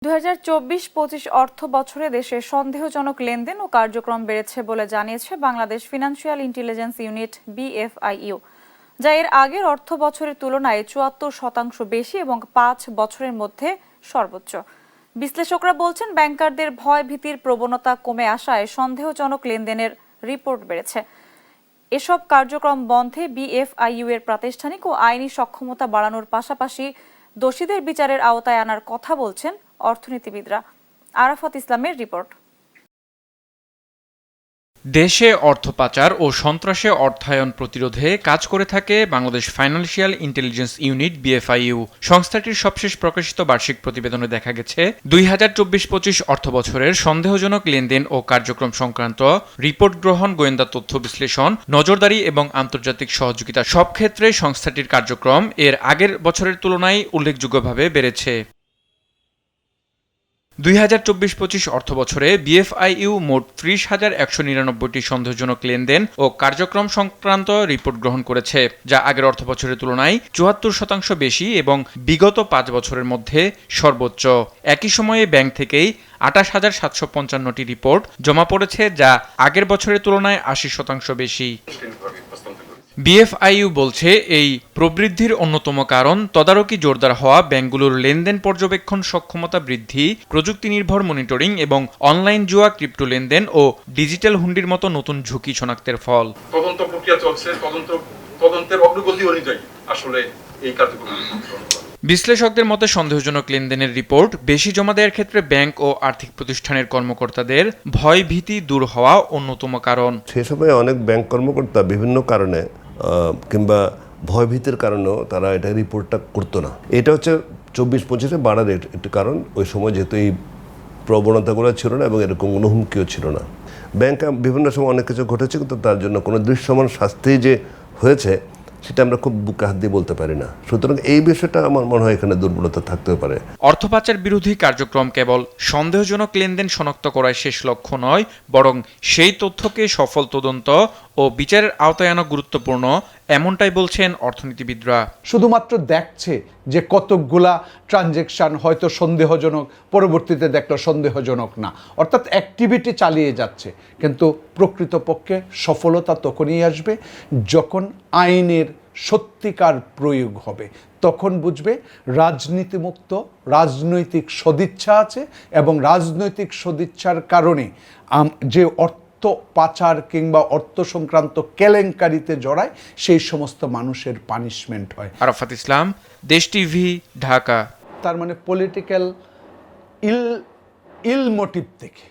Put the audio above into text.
2024-25 অর্থ বছরে দেশে সন্দেহজনক লেনদেন ও কার্যক্রম বেড়েছে বলে জানিয়েছে Bangladesh financial intelligence unit BFIU, যা এর আগের অর্থ বছরের তুলনায় 74% বেশি এবং 5 বছরের মধ্যে সর্বোচ্চ। বিশ্লেষকরা বলছেন, ব্যাংকারদের ভয় ভীতির প্রবণতা কমে আসায় সন্দেহজনক লেনদেনের রিপোর্ট বেড়েছে। এসব কার্যক্রম বন্ধে BFIU এর প্রাতিষ্ঠানিক ও আইনি সক্ষমতা বাড়ানোর পাশাপাশি দোষীদের বিচারের আওতায় আনার কথা বলছেন অর্থনীতিবিদরা। আরাফাত ইসলামের রিপোর্ট। দেশে অর্থ পাচার ও সন্ত্রাসে অর্থায়ন প্রতিরোধে কাজ করে থাকে Bangladesh financial intelligence unit BFIU। সংস্থাটির সবশেষ প্রকাশিত বার্ষিক প্রতিবেদনে দেখা গেছে, 2024-25 অর্থ বছরের সন্দেহজনক লেনদেন ও কার্যক্রম সংক্রান্ত রিপোর্ট গ্রহণ, গোয়েন্দা তথ্য বিশ্লেষণ, নজরদারি এবং আন্তর্জাতিক সহযোগিতা সব ক্ষেত্রে সংস্থাটির কার্যক্রম এর আগের বছরের তুলনায় উল্লেখযোগ্যভাবে বেড়েছে। 2024-25 অর্থবছরে BFIU মোট 30,199টি সন্দেহজনক লেনদেন ও কার্যক্রম সংক্রান্ত রিপোর্ট গ্রহণ করেছে, যা আগের অর্থবছরের তুলনায় 74% বেশি এবং বিগত 5 বছরের মধ্যে সর্বোচ্চ। একই সময়ে ব্যাংক থেকেই 28,755টি রিপোর্ট জমা পড়েছে, যা আগের বছরের তুলনায় 80% বেশি। BFIU বলছে, এই প্রবৃদ্ধির অন্যতম কারণ তদারকি জোরদার হওয়া, ব্যাংকগুলোর লেনদেন পর্যবেক্ষণ সক্ষমতা বৃদ্ধি, প্রযুক্তি নির্ভর মনিটরিং এবং অনলাইন জুয়া, ক্রিপ্টো লেনদেন ও ডিজিটাল হুন্ডির মতো নতুন ঝুঁকি শনাক্তের ফল। তদন্ত প্রক্রিয়া চলছে, তদন্তের অগ্রগতি অনুযায়ী আসলে এই কার্যক্রম। বিশ্লেষকদের মতে, সন্দেহজনক লেনদেনের রিপোর্ট বেশি জমা দেওয়ার ক্ষেত্রে ব্যাংক ও আর্থিক প্রতিষ্ঠানের কর্মকর্তাদের ভয় ভীতি দূর হওয়া অন্যতম কারণ। সে সময় অনেক ব্যাংক কর্মকর্তা বিভিন্ন কারণে কিংবা ভয়ভীতির কারণেও তারা এটা রিপোর্টটা করতো না। এটা হচ্ছে 24-25-এ বাড়ার একটি কারণ। ওই সময় যেহেতু এই প্রবণতাগুলো ছিল না এবং এরকম কোনো হুমকিও ছিল না। ব্যাংকে বিভিন্ন সময় অনেক কিছু ঘটেছে, কিন্তু তার জন্য কোনো দৃশ্যমান শাস্তি যে হয়েছে সেটা আমরা খুব বুকে হাত দিয়ে বলতে পারি না। সুতরাং এই বিষয়টা আমার মনে হয় এখানে দুর্বলতা থাকতেও পারে। অর্থ পাচার বিরোধী কার্যক্রম কেবল সন্দেহজনক লেনদেন শনাক্ত করার শেষ লক্ষ্য নয়, বরং সেই তথ্যকে সফল তদন্ত ও বিচারের আওতায় আনা গুরুত্বপূর্ণ, এমনটাই বলছেন অর্থনীতিবিদরা। শুধুমাত্র দেখছে যে কতকগুলা ট্রানজেকশন হয়তো সন্দেহজনক, পরবর্তীতে দেখলো সন্দেহজনক না, অর্থাৎ অ্যাক্টিভিটি চালিয়ে যাচ্ছে। কিন্তু প্রকৃতপক্ষে সফলতা তখনই আসবে যখন আইনের সত্যিকার প্রয়োগ হবে। তখন বুঝবে রাজনীতিমুক্ত রাজনৈতিক সদিচ্ছা আছে এবং রাজনৈতিক সদিচ্ছার কারণে যে অর্থ পাচার কিংবা অর্থ সংক্রান্ত কেলেঙ্কারিতে জড়ায় সেই সমস্ত মানুষের পানিশমেন্ট হয়। আরাফাত ইসলাম, দেশ টিভি, ঢাকা। তার মানে পলিটিক্যাল ইল মোটিভ থেকে